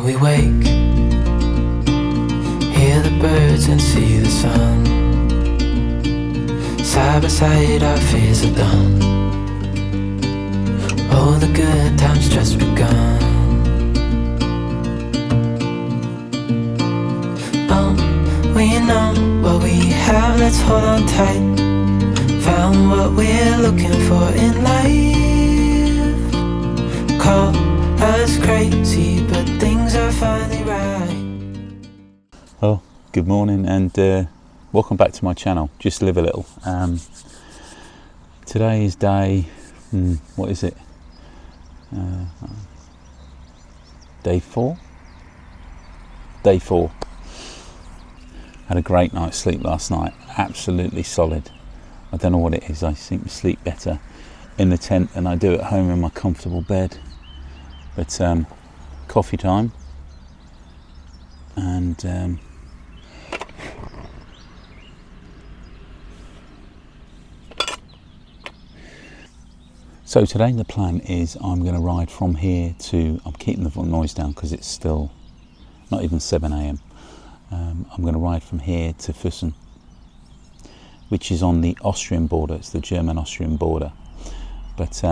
we wake, hear the birds and see the sun. Side by side our fears are done. All the good times just begun. Oh, we know what we have, let's hold on tight. Found what we're looking for in life. Call us crazy, but things are finally right. Oh, good morning and welcome back to my channel, Just Live a Little. Today is day, what is it? Day 4? Day 4. Had a great night's sleep last night, absolutely solid. I don't know what it is, I seem to sleep better in the tent than I do at home in my comfortable bed. But coffee time and so today the plan is I'm going to ride from here to, I'm keeping the noise down because it's still not even 7 a.m. I'm going to ride from here to Fussen, which is on the Austrian border. It's the German-Austrian border. But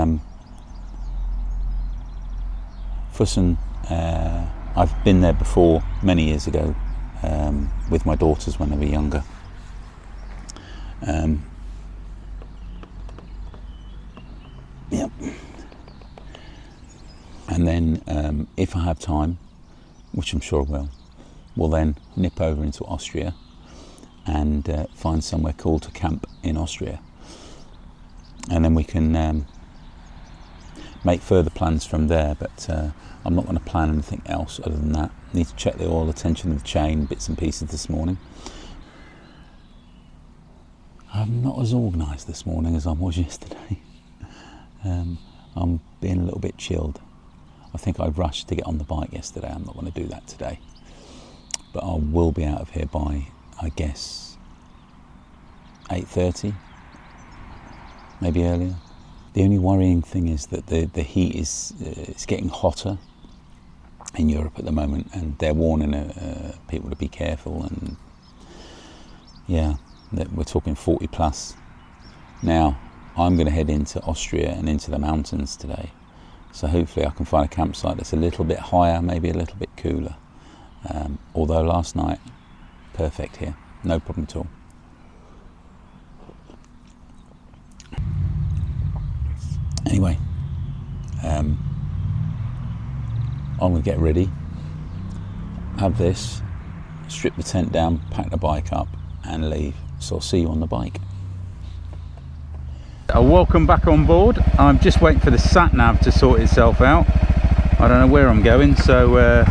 Fussen, I've been there before many years ago with my daughters when they were younger. Yep. And then if I have time, which I'm sure I will, we'll then nip over into Austria and find somewhere cool to camp in Austria. And then we can make further plans from there, but I'm not going to plan anything else other than that. Need to check the oil, the tension of the chain, bits and pieces this morning. I'm not as organised this morning as I was yesterday. I'm being a little bit chilled. I think I rushed to get on the bike yesterday. I'm not going to do that today. But I will be out of here by, I guess, 8:30, maybe earlier. The only worrying thing is that the heat is it's getting hotter in Europe at the moment, and they're warning people to be careful. And yeah, we're talking 40 plus. Now, I'm going to head into Austria and into the mountains today, so hopefully I can find a campsite that's a little bit higher, maybe a little bit cooler. Although last night, perfect here, no problem at all. Anyway, I'm going to get ready, have this, strip the tent down, pack the bike up and leave. So I'll see you on the bike. Welcome back on board. I'm just waiting for the sat nav to sort itself out. I don't know where I'm going, so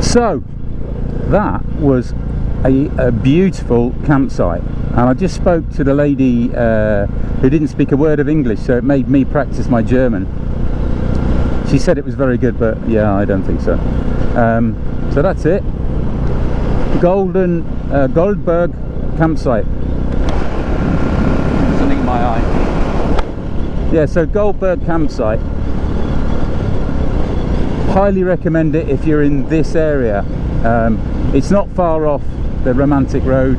So that was a beautiful campsite, and I just spoke to the lady who didn't speak a word of English, so it made me practice my German. She said it was very good, but yeah, I don't think so. So that's it. Goldberg campsite. Something in my eye. Yeah, so Goldberg campsite. Highly recommend it if you're in this area. It's not far off the romantic road.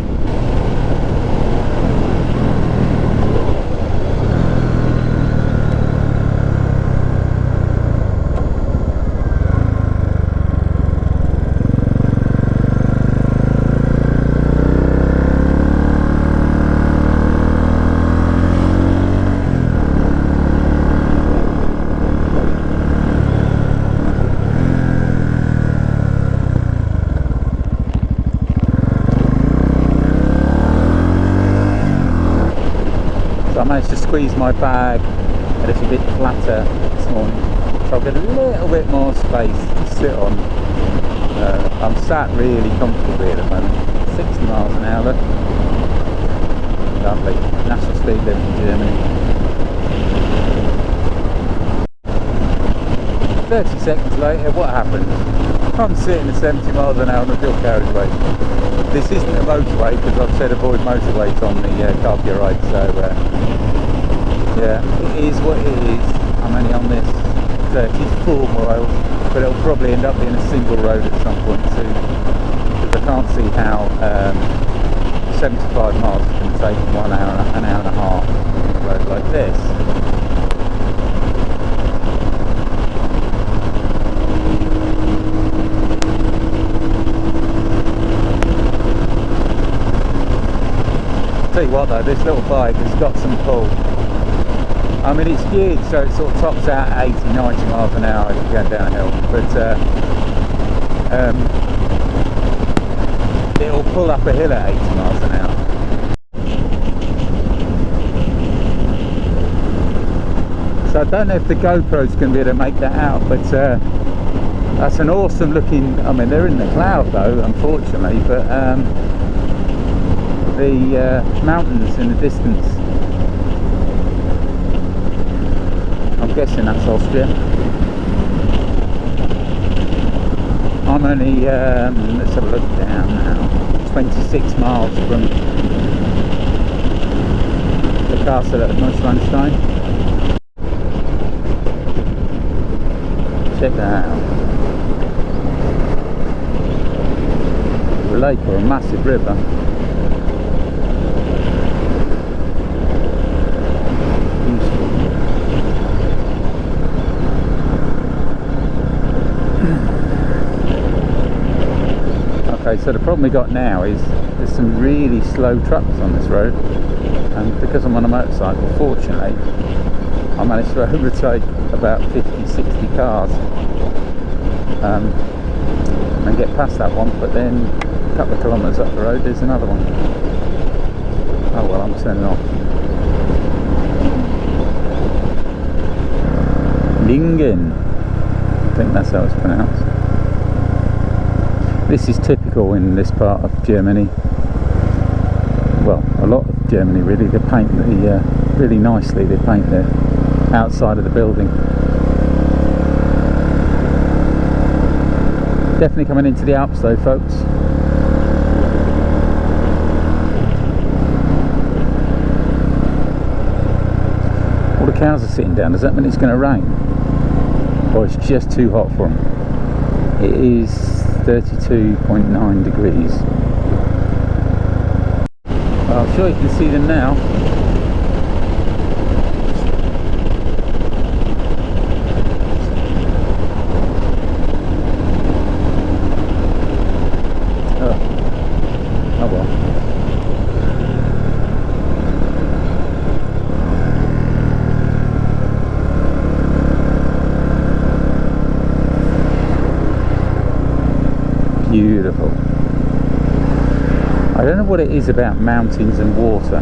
So I managed to squeeze my bag a little bit flatter this morning, so I've got a little bit more space to sit on. I'm sat really comfortably at the moment, 60 miles an hour. Lovely, national speed limit in Germany. 30 seconds later, what happens? I'm sitting at 70 miles an hour on a dual carriageway. This isn't a motorway because I've said avoid motorways on the car for your ride, so yeah, it is what it is. I'm only on this 34 miles, but it'll probably end up being a single road at some point soon, because I can't see how 75 miles is going to take 1 hour, an hour and a half on a road like this. Tell you what though, this little bike has got some pull. I mean, it's geared so it sort of tops out at 80, 90 miles an hour if you're going downhill, but it'll pull up a hill at 80 miles an hour. So I don't know if the GoPro's going to be able to make that out, but that's an awesome looking, I mean they're in the cloud though, unfortunately, but the mountains in the distance, I'm guessing that's Austria. I'm only, let's have a look down now, 26 miles from the castle at Neuschwanstein. Check that out. A lake or a massive river. Okay, so the problem we got now is there's some really slow trucks on this road, and because I'm on a motorcycle, fortunately I managed to overtake about 50-60 cars and get past that one, but then a couple of kilometres up the road there's another one. Oh well, I'm turning off. Lingen, I think that's how it's pronounced. This is typical in this part of Germany. Well, a lot of Germany really. They paint really nicely. They paint the outside of the building. Definitely coming into the Alps though, folks. All the cows are sitting down. Does that mean it's going to rain? Or it's just too hot for them? It is 32.9 degrees. I'm sure you can see them now. Oh well. Beautiful. I don't know what it is about mountains and water.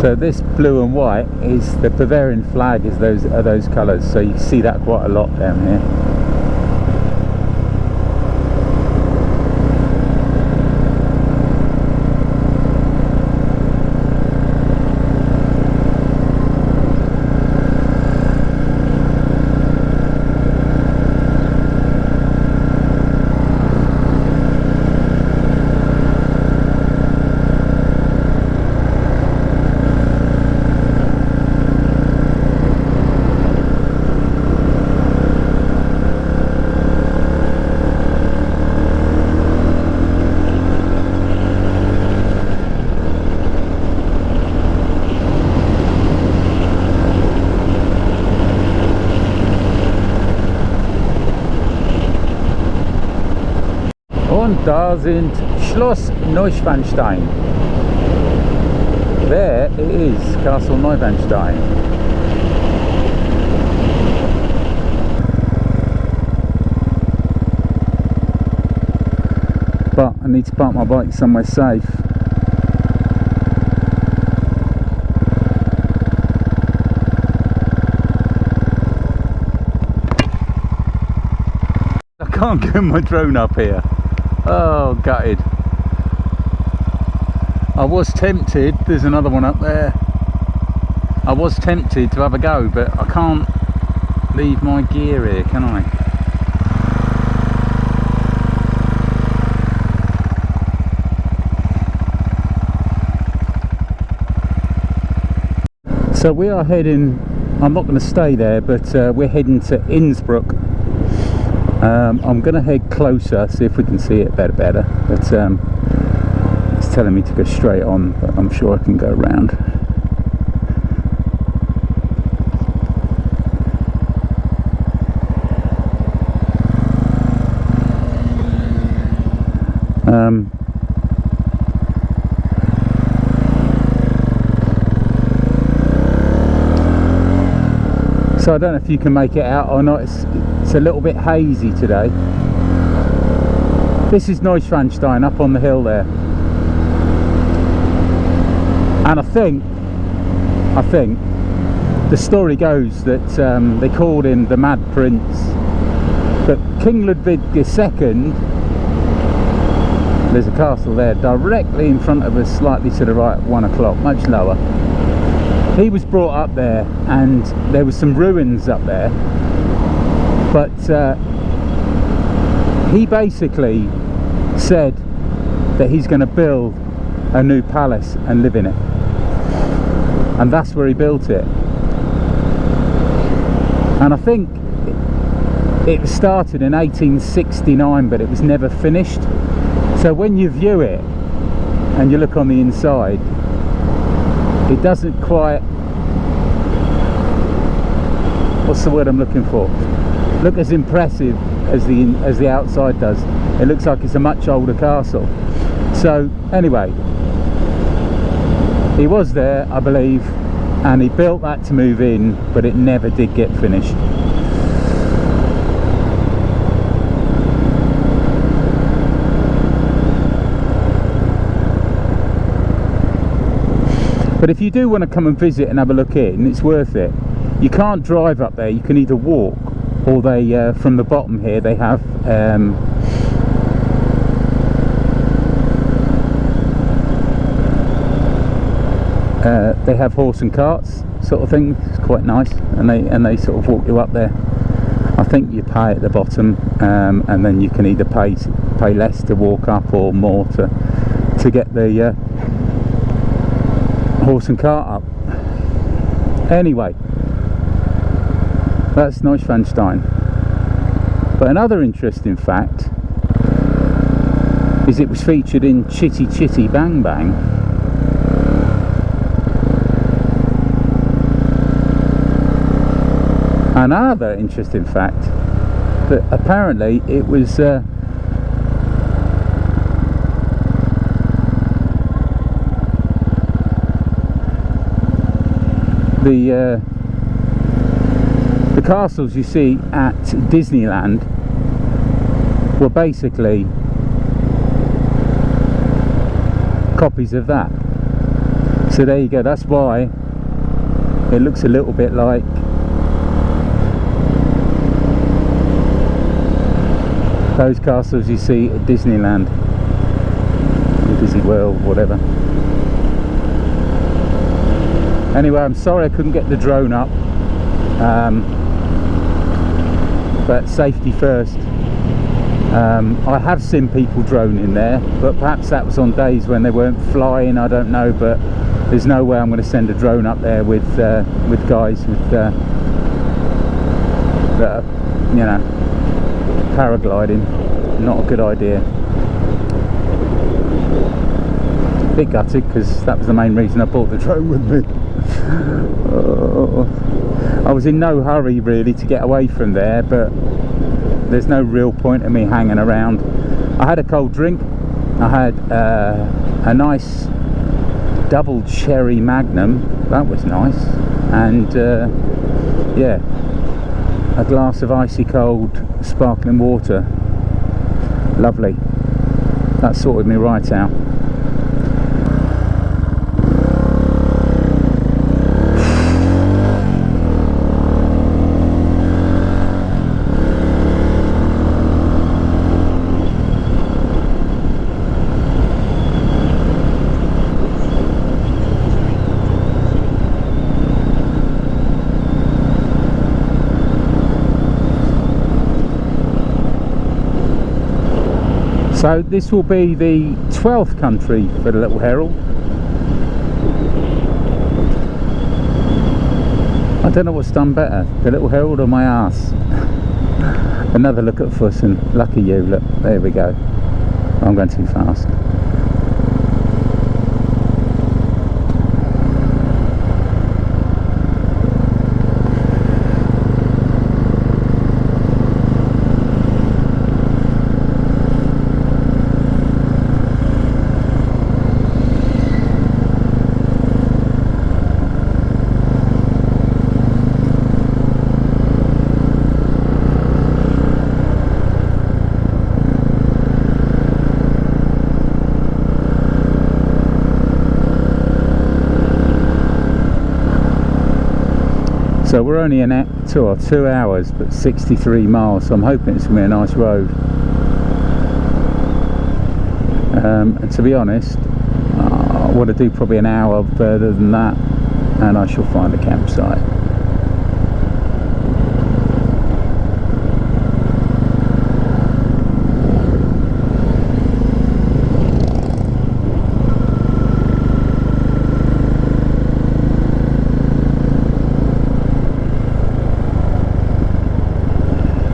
So this blue and white is the Bavarian flag, are those colours, so you see that quite a lot down here. Und da sind Schloss Neuschwanstein. There it is, Castle Neuschwanstein. But I need to park my bike somewhere safe. can't get my drone up here. Oh, gutted. I was tempted, there's another one up there. I was tempted to have a go, but I can't leave my gear here, can I? So we are heading, I'm not going to stay there, but we're heading to Innsbruck. I'm going to head closer, see if we can see it better. But it's telling me to go straight on, but I'm sure I can go around. So I don't know if you can make it out or not. It's a little bit hazy today. This is Neuschwanstein up on the hill there, and I think the story goes that they called him the Mad Prince, but King Ludwig II, there's a castle there directly in front of us, slightly to the right at 1 o'clock, much lower. He was brought up there, and there were some ruins up there, but he basically said that he's going to build a new palace and live in it, and that's where he built it. And I think it started in 1869, but it was never finished. So when you view it and you look on the inside, it doesn't quite, what's the word I'm looking for, look as impressive as the outside does. It looks like it's a much older castle. So anyway, he was there, I believe, and he built that to move in, but it never did get finished. But if you do want to come and visit and have a look in, it's worth it. You can't drive up there, you can either walk, or they from the bottom here they have horse and carts sort of thing. It's quite nice, and they sort of walk you up there. I think you pay at the bottom, and then you can either pay less to walk up or more to get the horse and cart up. Anyway, that's Neuschwanstein. But another interesting fact is it was featured in Chitty Chitty Bang Bang. Another interesting fact, that apparently it was the castles you see at Disneyland were basically copies of that. So there you go, that's why it looks a little bit like those castles you see at Disneyland, Disney World, whatever. Anyway, I'm sorry I couldn't get the drone up, but safety first. I have seen people drone in there, but perhaps that was on days when they weren't flying, I don't know, but there's no way I'm going to send a drone up there with guys with that are, you know, paragliding. Not a good idea. A bit gutted, because that was the main reason I brought the drone with me. I was in no hurry really to get away from there, but there's no real point in me hanging around. I had a cold drink. I had a nice double cherry Magnum, that was nice, and yeah, a glass of icy cold sparkling water. Lovely. That sorted me right out. So this will be the 12th country for the Little Herald. I don't know what's done better, the Little Herald or my arse. Another look at Fussen. Lucky you, look, there we go. I'm going too fast. So we're only in 2 hours, but 63 miles, so I'm hoping it's going to be a nice road. And to be honest, I want to do probably an hour further than that, and I shall find a campsite.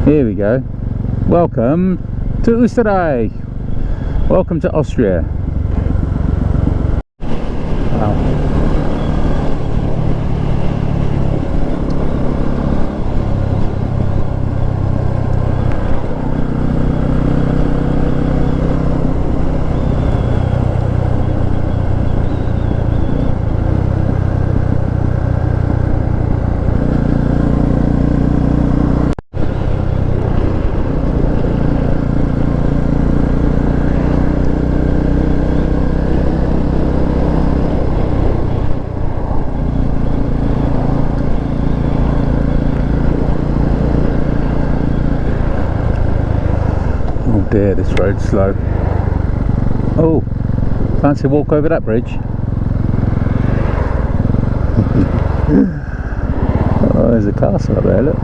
Here we go. Welcome to Österreich. Welcome to Austria. Wow. Dear, this road's slow. Oh, fancy a walk over that bridge? Oh, there's a castle up there, look.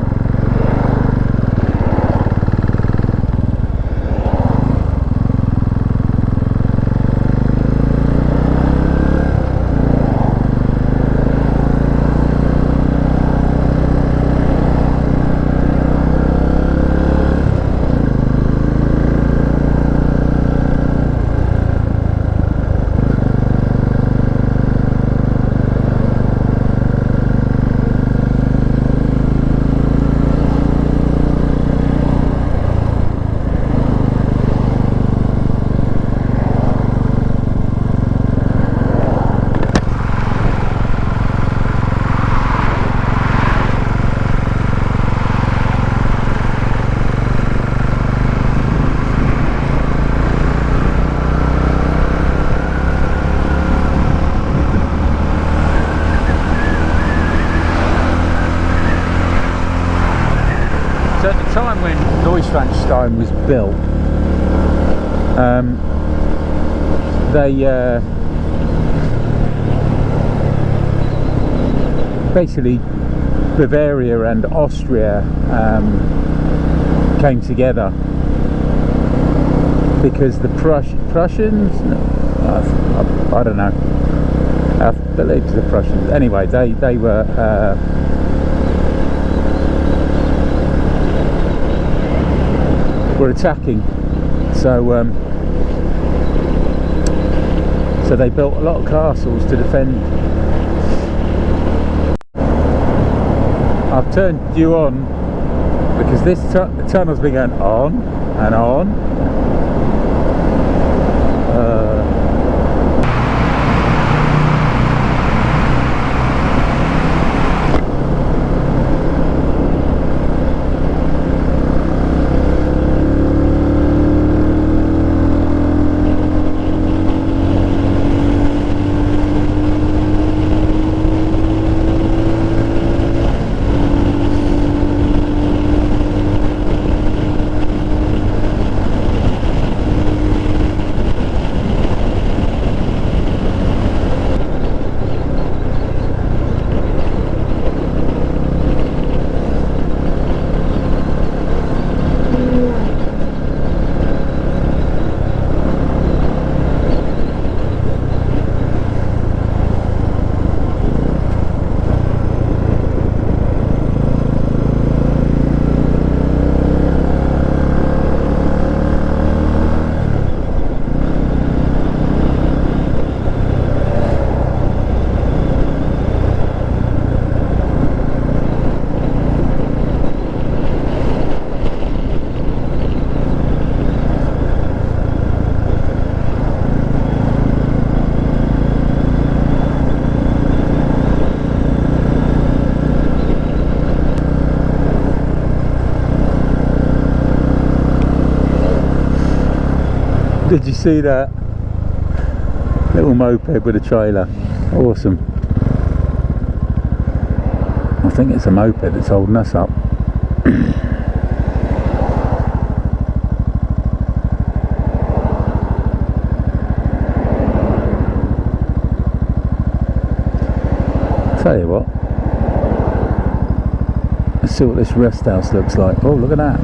So at the time when Neuschwanstein was built, they basically Bavaria and Austria came together because the Prussians, I don't know, I believe the Prussians, anyway, they were attacking, so so they built a lot of castles to defend. I've turned you on because this tunnel's been going on and on. Did you see that? Little moped with a trailer. Awesome. I think it's a moped that's holding us up. Tell you what, let's see what this rest house looks like. Oh, look at that.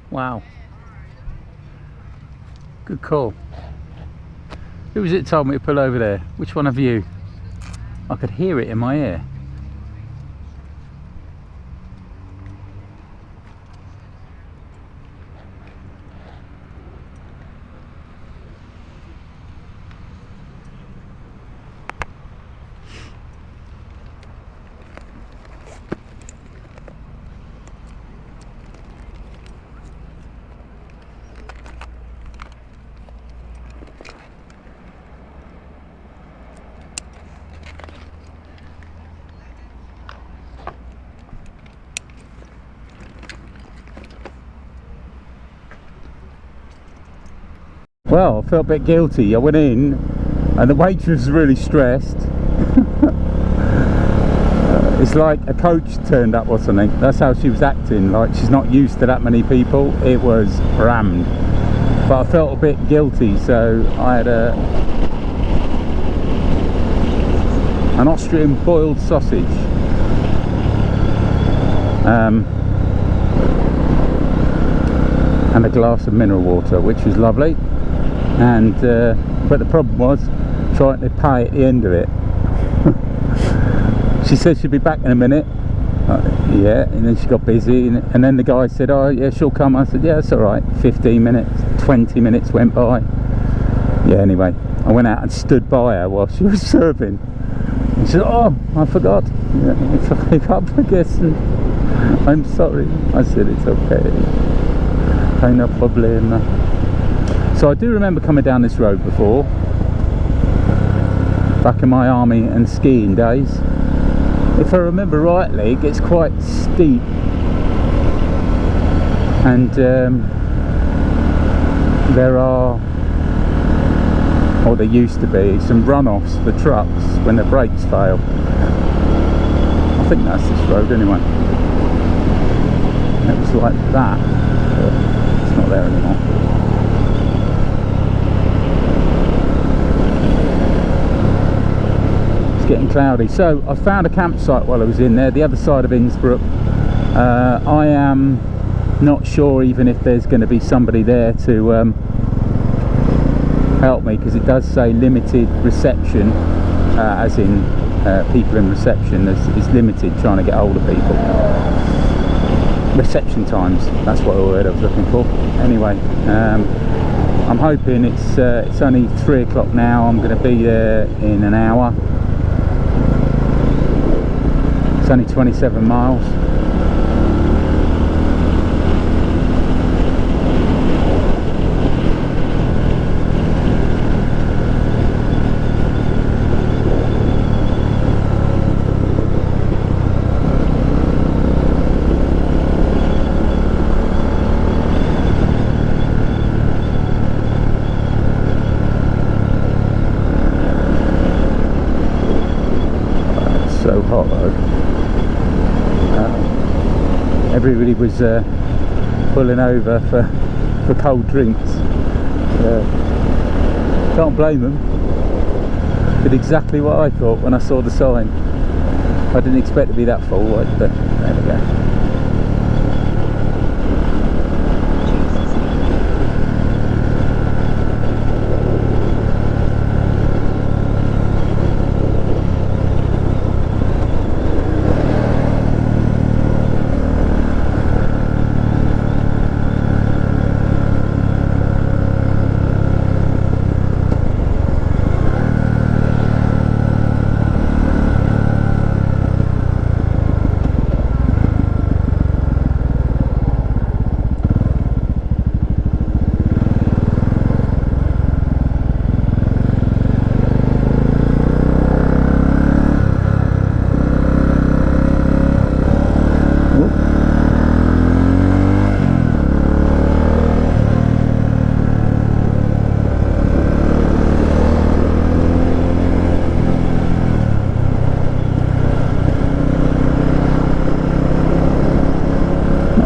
Wow. Good call. Who was it told me to pull over there? Which one of you? I could hear it in my ear. Well, I felt a bit guilty. I went in and the waitress was really stressed. It's like a coach turned up or something. That's how she was acting, like she's not used to that many people. It was rammed. But I felt a bit guilty, so I had an Austrian boiled sausage. And a glass of mineral water, which was lovely. And but the problem was trying to pay at the end of it. She said she'd be back in a minute. Yeah, and then she got busy, and then the guy said, oh yeah, she'll come. I said, yeah, it's all right. 15 minutes, 20 minutes went by. Yeah, anyway, I went out and stood by her while she was serving. She said, oh, I forgot. Yeah, it's okay, I guess. I'm sorry. I said, it's okay. No problem. So I do remember coming down this road before, back in my army and skiing days. If I remember rightly, it gets quite steep, and there are, or there used to be, some runoffs for trucks when the brakes fail. I think that's this road anyway. It was like that, but it's not there anymore. Getting cloudy. So I found a campsite while I was in there, the other side of Innsbruck. I am not sure even if there's going to be somebody there to help me, because it does say limited reception, as in people in reception. It's limited trying to get hold of people. Reception times, that's what the word I was looking for. Anyway, I'm hoping it's only 3 o'clock now. I'm going to be there in an hour. It's only 27 miles. So hot though. Everybody was pulling over for cold drinks. Can't blame them. Did exactly what I thought when I saw the sign. I didn't expect to be that full, but there we go.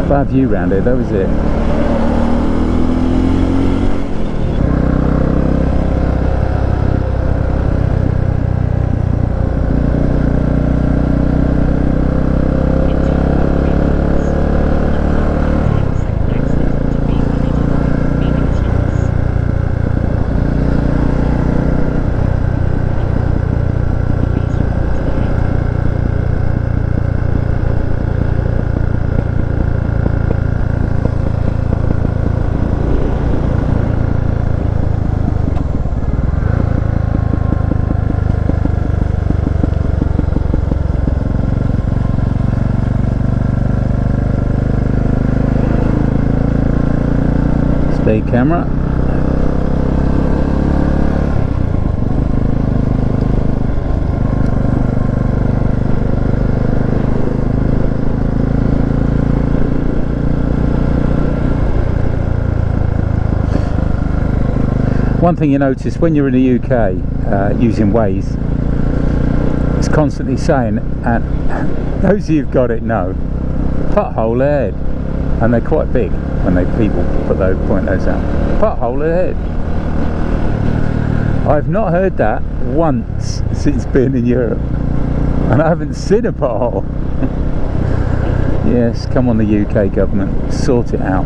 Bad view round here, that was it. Camera. One thing you notice when you're in the UK using Waze, it's constantly saying, and those of you who've got it know, pothole ahead, and they're quite big when people point those out. Pothole ahead. I've not heard that once since being in Europe, and I haven't seen a pothole. Yes, come on, the UK government, sort it out.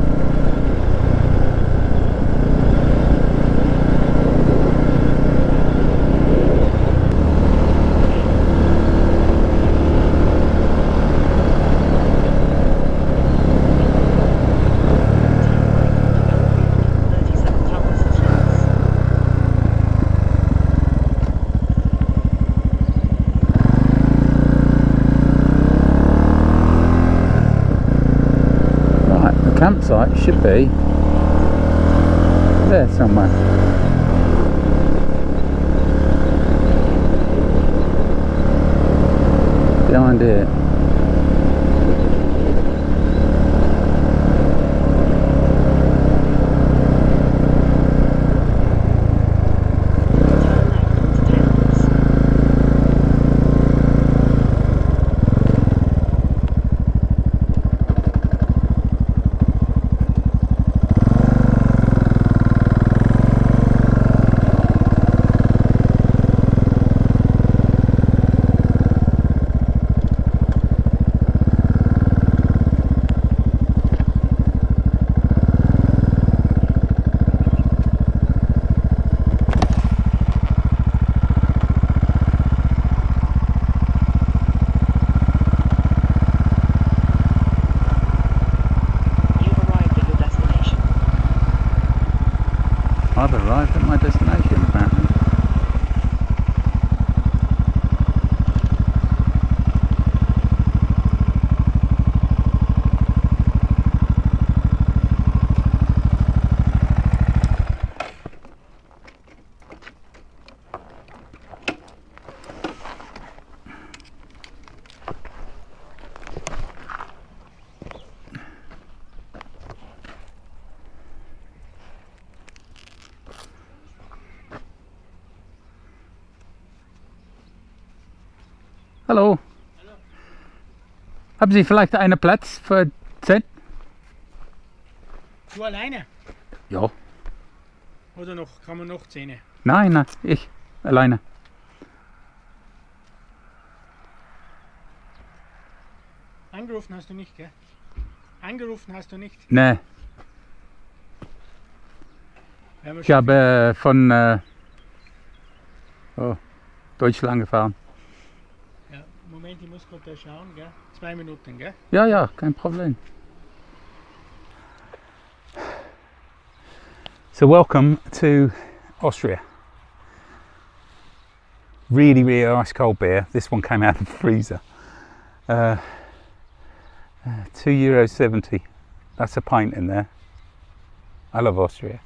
Campsite should be there somewhere. Behind here. I've arrived at my destination apparently. Hallo. Hallo. Haben Sie vielleicht einen Platz für 10? Du alleine? Ja. Oder noch, kann man noch 10? Nein, nein, ich alleine. Angerufen hast du nicht, gell? Angerufen hast du nicht? Nee, Werden wir ich schon habe von Deutschland gefahren. Ja, Moment, ich muss gerade da schauen, gell? 2 Minuten, gell? Ja, ja, kein Problem. So welcome to Austria. Really, really ice cold beer. This one came out of the freezer. €2.70. That's a pint in there. I love Austria.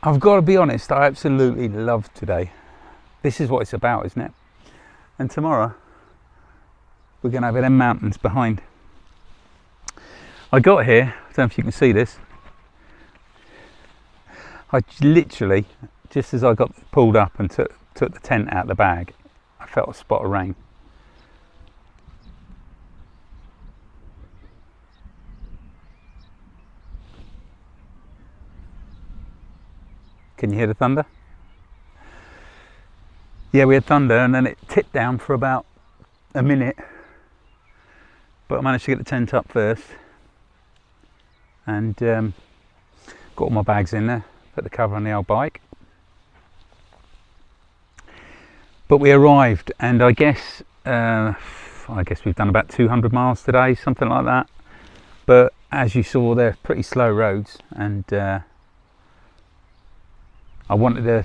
I've got to be honest, I absolutely love today. This is what it's about, isn't it? And tomorrow, we're going to have them mountains behind. I got here, I don't know if you can see this, I literally, just as I got pulled up and took the tent out of the bag, I felt a spot of rain. Can you hear the thunder? Yeah, we had thunder and then it tipped down for about a minute, but I managed to get the tent up first and got all my bags in there, put the cover on the old bike. But we arrived and I guess we've done about 200 miles today, something like that. But as you saw, they're pretty slow roads and I wanted to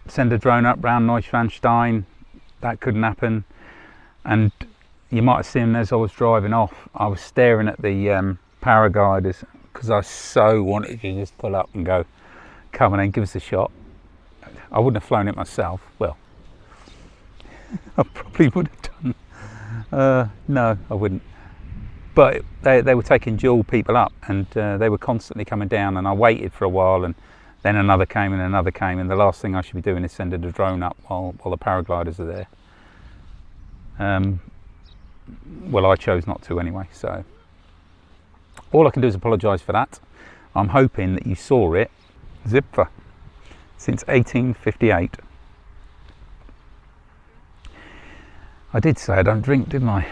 send a drone up round Neuschwanstein. That couldn't happen, and you might have seen as I was driving off, I was staring at the paragliders because I so wanted to just pull up and go, come on then, give us a shot. I wouldn't have flown it myself. Well, I probably would have done. No, I wouldn't. But they were taking dual people up, and they were constantly coming down, and I waited for a while, and then another came and another came, and the last thing I should be doing is sending a drone up while the paragliders are there. Well, I chose not to anyway, so all I can do is apologise for that. I'm hoping that you saw it. Zipfer since 1858. I did say I don't drink, didn't I?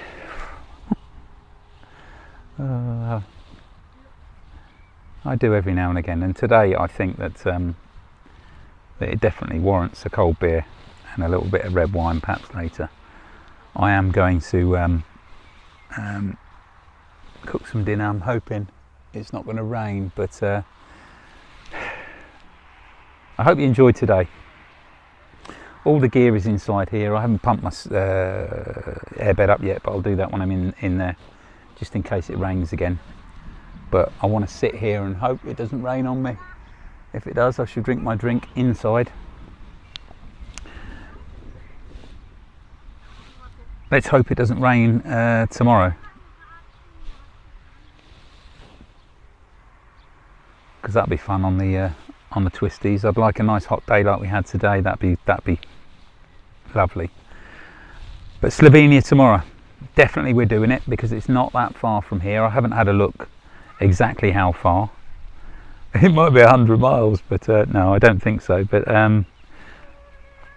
I do every now and again, and today I think that it definitely warrants a cold beer and a little bit of red wine perhaps later. I am going to cook some dinner. I'm hoping it's not going to rain, but I hope you enjoyed today. All the gear is inside here. I haven't pumped my airbed up yet, but I'll do that when I'm in there, just in case it rains again. But I want to sit here and hope it doesn't rain on me. If it does, I should drink my drink inside. Let's hope it doesn't rain tomorrow, because that'd be fun on the twisties. I'd like a nice hot day like we had today. That'd be lovely. But Slovenia tomorrow, definitely we're doing it because it's not that far from here. I haven't had a look exactly how far. It might be 100 miles, but no, I don't think so. But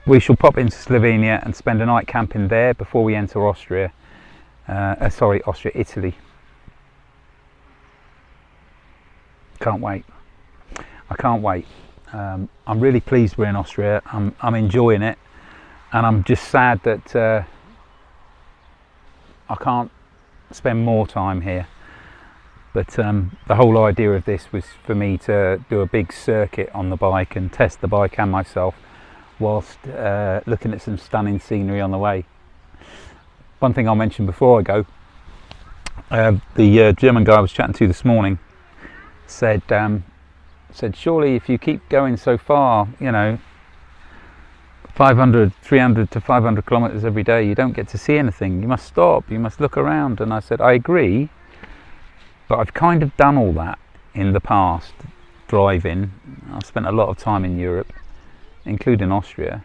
we shall pop into Slovenia and spend a night camping there before we enter Austria. Italy. Can't wait. I can't wait. I'm really pleased we're in Austria. I'm enjoying it, and I'm just sad that I can't spend more time here. But the whole idea of this was for me to do a big circuit on the bike and test the bike and myself whilst looking at some stunning scenery on the way. One thing I'll mention before I go, the German guy I was chatting to this morning said surely if you keep going so far, you know, 300 to 500 kilometers every day, you don't get to see anything. You must stop, you must look around. And I said, I agree, but I've kind of done all that in the past, driving. I've spent a lot of time in Europe, including Austria.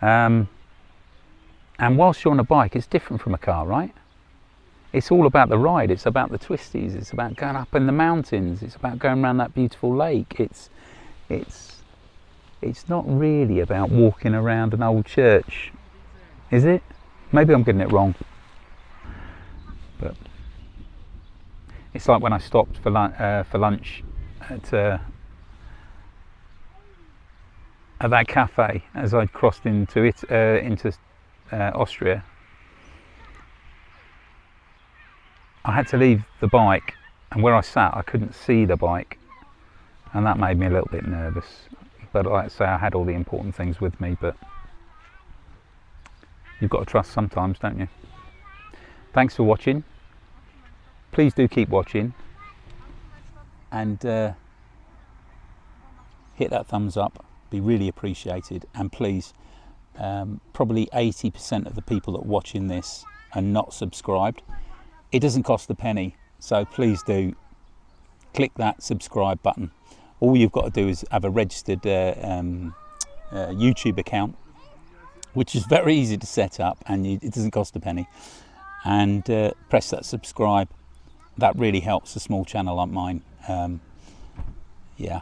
And whilst you're on a bike, it's different from a car, right? It's all about the ride, it's about the twisties, it's about going up in the mountains, it's about going around that beautiful lake. It's not really about walking around an old church, is it? Maybe I'm getting it wrong. But it's like when I stopped for lunch at that cafe as I crossed into Austria. I had to leave the bike, and where I sat I couldn't see the bike, and that made me a little bit nervous. But like I say, I had all the important things with me, but you've got to trust sometimes, don't you? Thanks for watching. Please do keep watching, and hit that thumbs up, be really appreciated. And please, probably 80% of the people that are watching this are not subscribed. It doesn't cost a penny, so please do click that subscribe button. All you've got to do is have a registered YouTube account, which is very easy to set up, and it doesn't cost a penny. And press that subscribe. That really helps a small channel like mine. Yeah,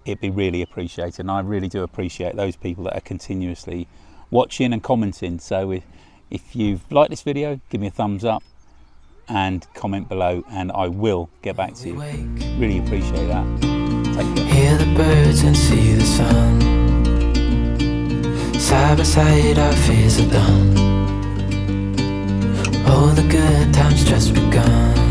it'd be really appreciated, and I really do appreciate those people that are continuously watching and commenting. So if you've liked this video, give me a thumbs up and comment below, and I will get back to you. Really appreciate that. Take care. Hear the birds and see the sun. Side by side our fears are done. All the good times just begun.